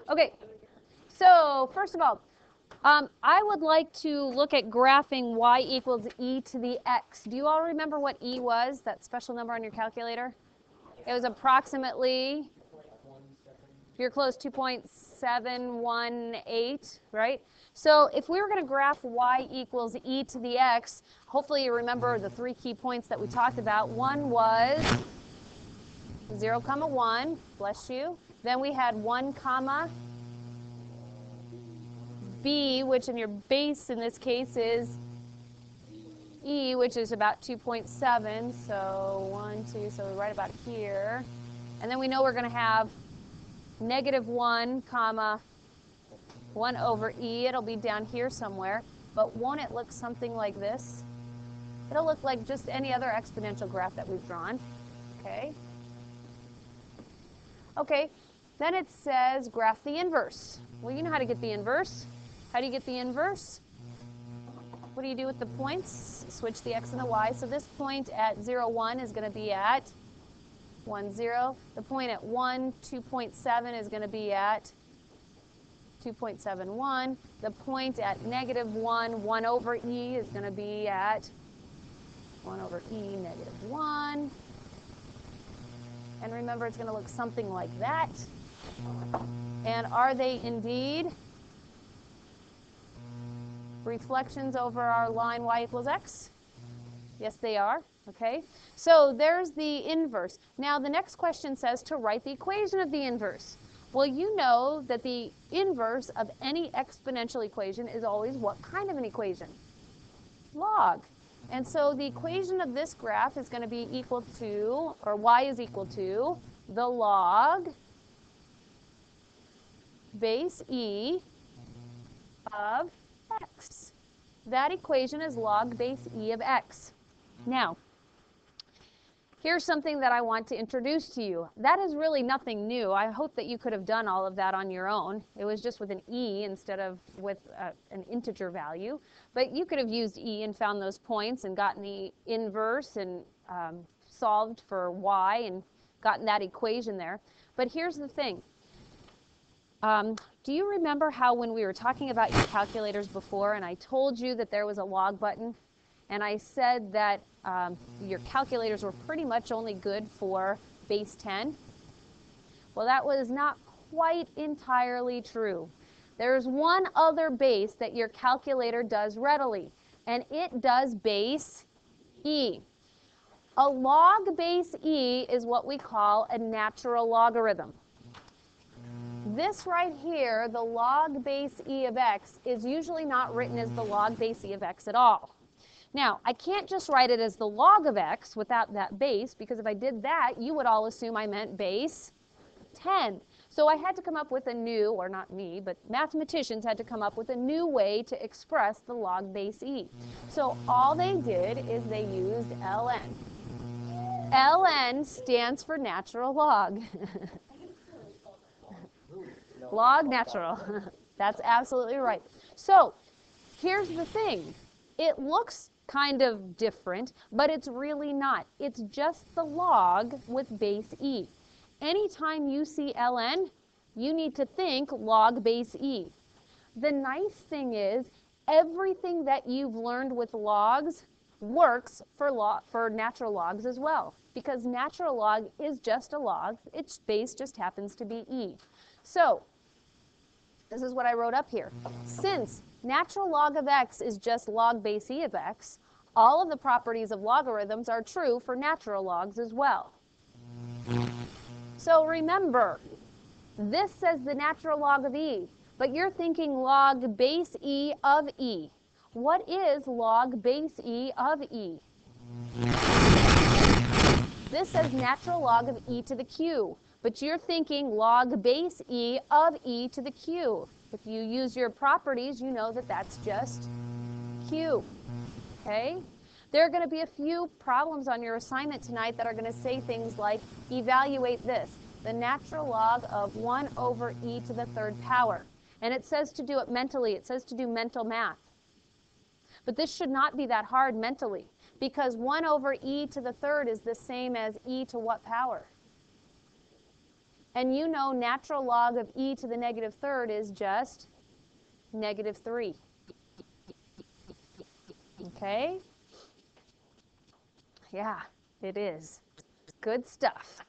Okay, so first of all, I would like to look at graphing y equals e to the x. Do you all remember what e was, that special number on your calculator? It was approximately, if you're close, 2.718, right? So if we were going to graph y equals e to the x, hopefully you remember the 3 key points that we talked about. One was 0, 1, bless you. Then we had 1, b, which in your base in this case is e, which is about 2.7. So 1, 2, so right about here. And then we know we're going to have negative 1, 1 over e. It'll be down here somewhere. But won't it look something like this? It'll look like just any other exponential graph that we've drawn. Okay. Okay. Then it says graph the inverse. Well, you know how to get the inverse. How do you get the inverse? What do you do with the points? Switch the x and the y. So this point at 0, 1 is going to be at 1, 0. The point at 1, 2.7 is going to be at 2.71. The point at negative 1, 1 over e is going to be at 1 over e negative 1. And remember, it's going to look something like that. And are they indeed reflections over our line y equals x? Yes, they are. Okay, so there's the inverse. Now the next question says to write the equation of the inverse. Well, you know that the inverse of any exponential equation is always what kind of an equation? Log. And so the equation of this graph is going to be equal to, or y is equal to, the log base e of x. That equation is log base e of x. Now, here's something that I want to introduce to you. That is really nothing new. I hope that you could have done all of that on your own. It was just with an e instead of with an integer value. But you could have used e and found those points and gotten the inverse and solved for y and gotten that equation there. But here's the thing. Do you remember how when we were talking about your calculators before and I told you that there was a log button and I said that your calculators were pretty much only good for base 10? Well, that was not quite entirely true. There's one other base that your calculator does readily, and it does base e. A log base e is what we call a natural logarithm. This right here, the log base e of x, is usually not written as the log base e of x at all. Now, I can't just write it as the log of x without that base, because if I did that, you would all assume I meant base 10. So I had to come up with a new, or not me, but mathematicians had to come up with a new way to express the log base e. So all they did is they used ln. ln stands for natural log. Log natural. That's absolutely right. So here's the thing. It looks kind of different, but it's really not. It's just the log with base e. Anytime you see ln, you need to think log base e. The nice thing is, everything that you've learned with logs works for natural logs as well, because natural log is just a log. Its base just happens to be e. So this is what I wrote up here. Since natural log of x is just log base e of x, all of the properties of logarithms are true for natural logs as well. So remember, this says the natural log of e, but you're thinking log base e of e. What is log base e of e? This says natural log of e to the q, but you're thinking log base e of e to the q. If you use your properties, you know that that's just q. Okay? There are going to be a few problems on your assignment tonight that are going to say things like, evaluate this, the natural log of 1 over e to the third power. And it says to do it mentally. It says to do mental math. But this should not be that hard mentally, because 1 over e to the third is the same as e to what power? And you know natural log of e to the negative third is just negative 3. Okay? Yeah, it is. Good stuff.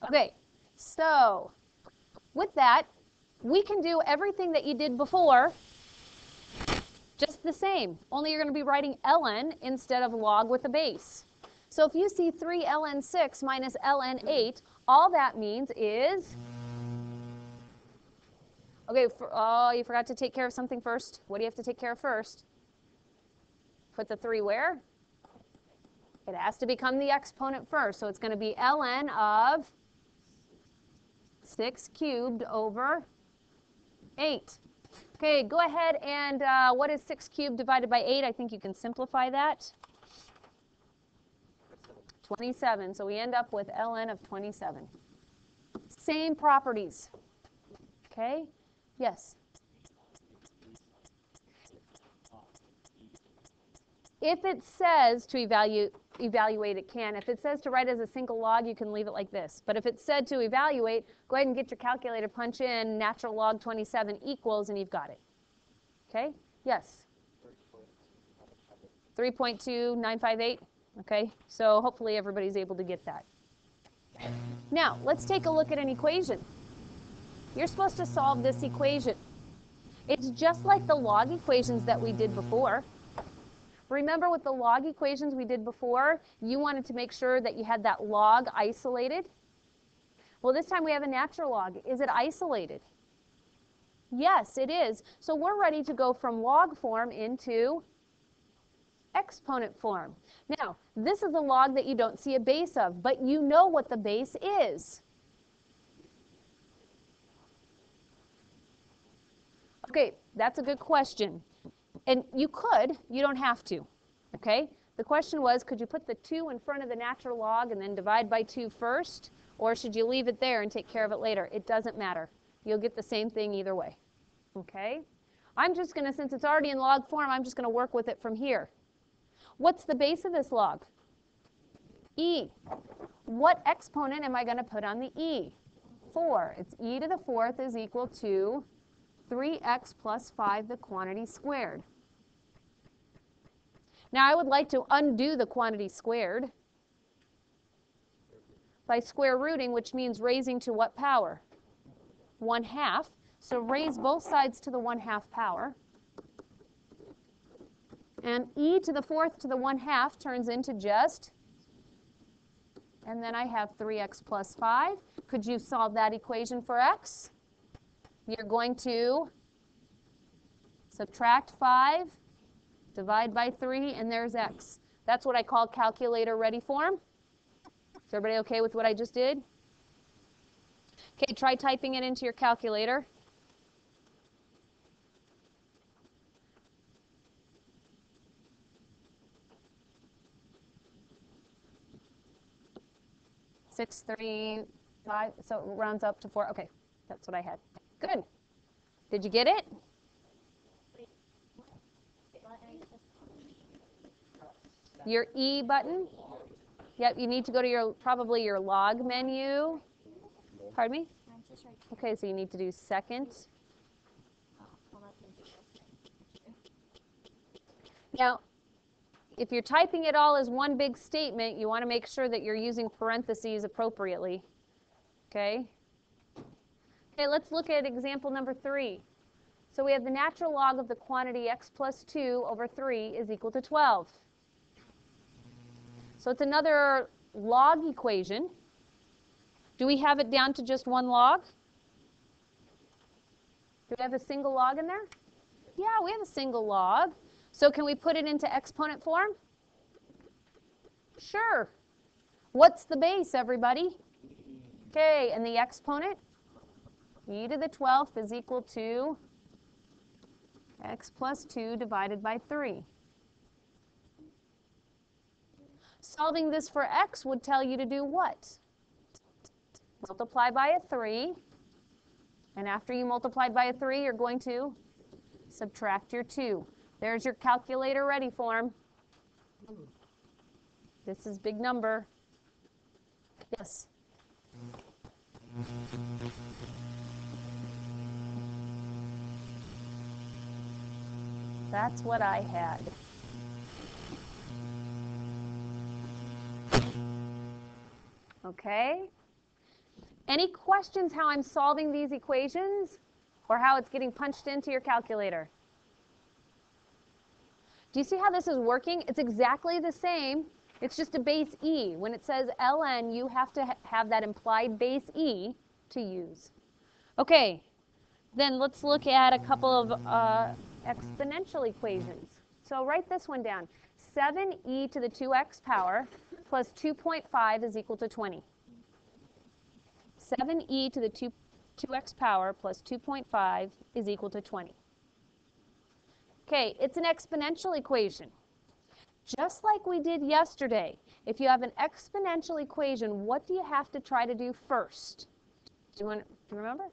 Okay, so with that, we can do everything that you did before just the same, only you're going to be writing ln instead of log with a base. So if you see 3 ln 6 minus ln 8, all that means is, okay, oh, you forgot to take care of something first. What do you have to take care of first? Put the 3 where? It has to become the exponent first. So it's going to be ln of 6 cubed over 8. Okay, go ahead and what is 6 cubed divided by 8? I think you can simplify that. 27. So we end up with ln of 27. Same properties. Okay? Yes? If it says to evaluate, it can. If it says to write as a single log, you can leave it like this. But if it said to evaluate, go ahead and get your calculator, punch in natural log 27 equals, and you've got it. Okay? Yes? 3.2958. Okay? So hopefully everybody's able to get that. Now, let's take a look at an equation. You're supposed to solve this equation. It's just like the log equations that we did before. Remember with the log equations we did before, you wanted to make sure that you had that log isolated. Well, this time we have a natural log. Is it isolated? Yes, it is. So we're ready to go from log form into exponent form. Now, this is a log that you don't see a base of, but you know what the base is. Okay, that's a good question. And you don't have to, okay? The question was, could you put the 2 in front of the natural log and then divide by 2 first? Or should you leave it there and take care of it later? It doesn't matter. You'll get the same thing either way, okay? I'm just going to, since it's already in log form, I'm just going to work with it from here. What's the base of this log? E. What exponent am I going to put on the e? 4. It's e to the 4th is equal to 3x plus 5, the quantity squared. Now I would like to undo the quantity squared by square rooting, which means raising to what power? 1/2. So raise both sides to the 1/2 power. And e to the 4th to the 1/2 turns into just, and then I have 3x plus 5. Could you solve that equation for x? You're going to subtract 5, divide by 3, and there's x. That's what I call calculator ready form. Is everybody okay with what I just did? Okay, try typing it into your calculator. Six, 3, 5, so it rounds up to 4. Okay, that's what I had. Good. Did you get it? Your E button? Yep, you need to go to probably your log menu. Pardon me? Okay, so you need to do second. Now, if you're typing it all as one big statement, you want to make sure that you're using parentheses appropriately. Okay? Okay, let's look at example number 3. So we have the natural log of the quantity x plus 2 over 3 is equal to 12. So it's another log equation. Do we have it down to just one log? Do we have a single log in there? Yeah, we have a single log. So can we put it into exponent form? Sure. What's the base, everybody? Okay, and the exponent? E to the 12th is equal to x plus 2 divided by 3. Solving this for x would tell you to do what? Multiply by a 3. And after you multiplied by a 3, you're going to subtract your 2. There's your calculator ready form. This is big number. Yes? That's what I had. Okay? Any questions how I'm solving these equations or how it's getting punched into your calculator? Do you see how this is working? It's exactly the same. It's just a base e. When it says ln, you have to have that implied base e to use. Okay, then let's look at a couple of exponential equations. So write this one down. 7e to the 2x power plus 2.5 is equal to 20. 7e to the 2x power plus 2.5 is equal to 20. Okay, it's an exponential equation. Just like we did yesterday, if you have an exponential equation, what do you have to try to do first? Do you remember?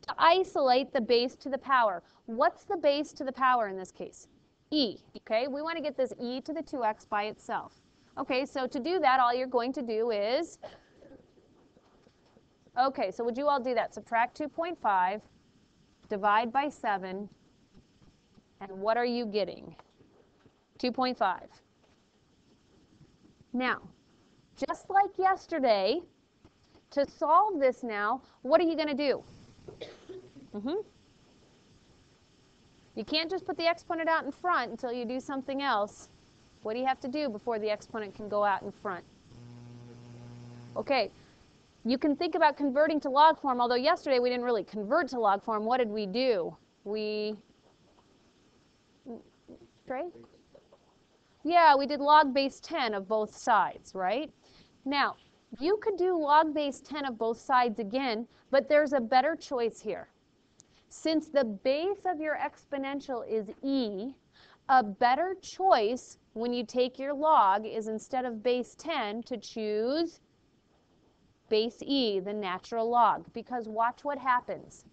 To isolate the base to the power. What's the base to the power in this case? E, okay? We want to get this e to the 2x by itself. Okay, so to do that, all you're going to do is, okay, so would you all do that? Subtract 2.5, divide by 7, and what are you getting? 2.5. Now, just like yesterday, to solve this now, what are you going to do? You can't just put the exponent out in front until you do something else. What do you have to do before the exponent can go out in front? Okay, you can think about converting to log form, although yesterday we didn't really convert to log form. What did we do? Yeah, we did log base 10 of both sides, right? Now, you could do log base 10 of both sides again, but there's a better choice here. Since the base of your exponential is e, a better choice when you take your log is instead of base 10 to choose base e, the natural log. Because watch what happens.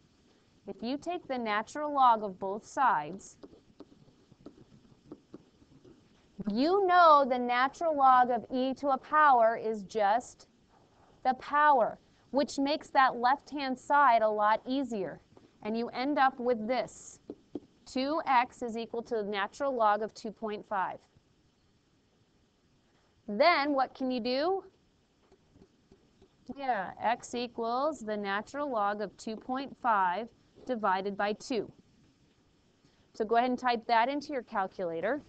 If you take the natural log of both sides, you know the natural log of e to a power is just the power, which makes that left-hand side a lot easier. And you end up with this. 2x is equal to the natural log of 2.5. Then what can you do? Yeah, x equals the natural log of 2.5 divided by 2. So go ahead and type that into your calculator.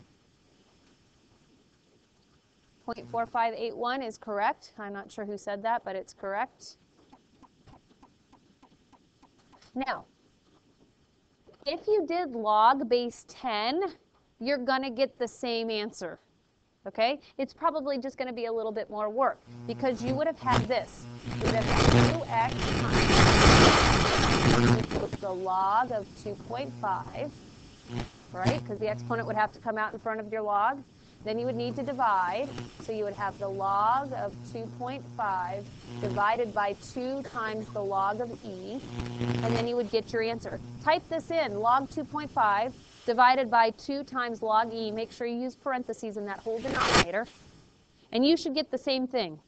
0.4581 is correct. I'm not sure who said that, but it's correct. Now, if you did log base 10, you're going to get the same answer. Okay? It's probably just going to be a little bit more work because you would have had this. You would have had 2x equals the log of 2.5, right? Because the exponent would have to come out in front of your log. Then you would need to divide. So you would have the log of 2.5 divided by 2 times the log of e, and then you would get your answer. Type this in, log 2.5 divided by 2 times log e. Make sure you use parentheses in that whole denominator, and you should get the same thing.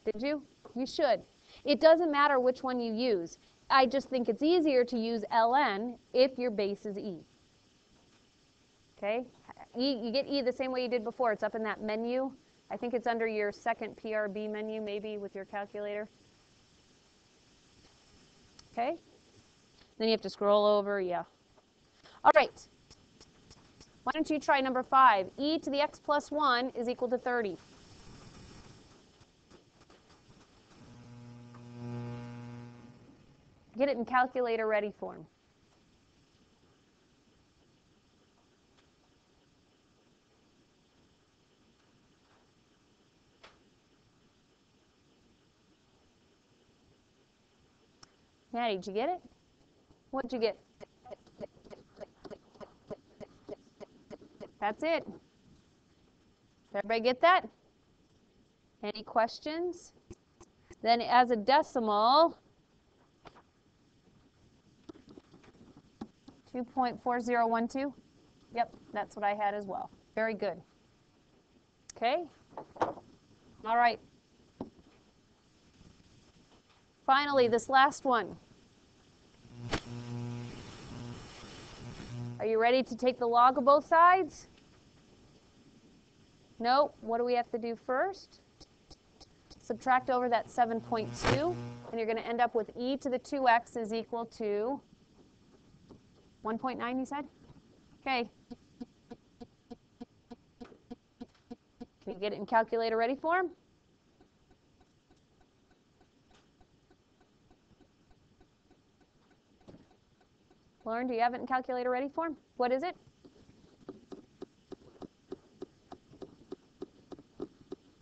Did you? You should. It doesn't matter which one you use. I just think it's easier to use ln if your base is e. Okay? You get e the same way you did before. It's up in that menu. I think it's under your second PRB menu, maybe, with your calculator. Okay? Then you have to scroll over, yeah. All right. Why don't you try number 5? E to the x plus 1 is equal to 30. Get it in calculator ready form. Maddie, did you get it? What did you get? That's it. Did everybody get that? Any questions? Then as a decimal, 2.4012. Yep, that's what I had as well. Very good. Okay. All right. Finally, this last one. Are you ready to take the log of both sides? No. What do we have to do first? Subtract over that 7.2, and you're going to end up with e to the 2x is equal to 1.9, you said? Okay. Can you get it in calculator ready form? Lauren, do you have it in calculator ready form? What is it?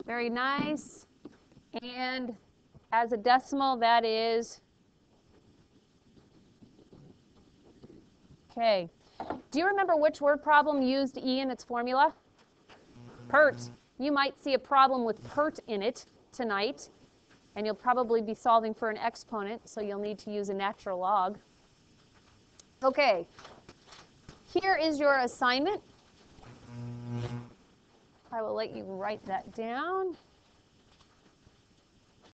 Very nice. And as a decimal, that is, okay. Do you remember which word problem used e in its formula? Pert. You might see a problem with pert in it tonight, and you'll probably be solving for an exponent, so you'll need to use a natural log. Okay, here is your assignment. I will let you write that down.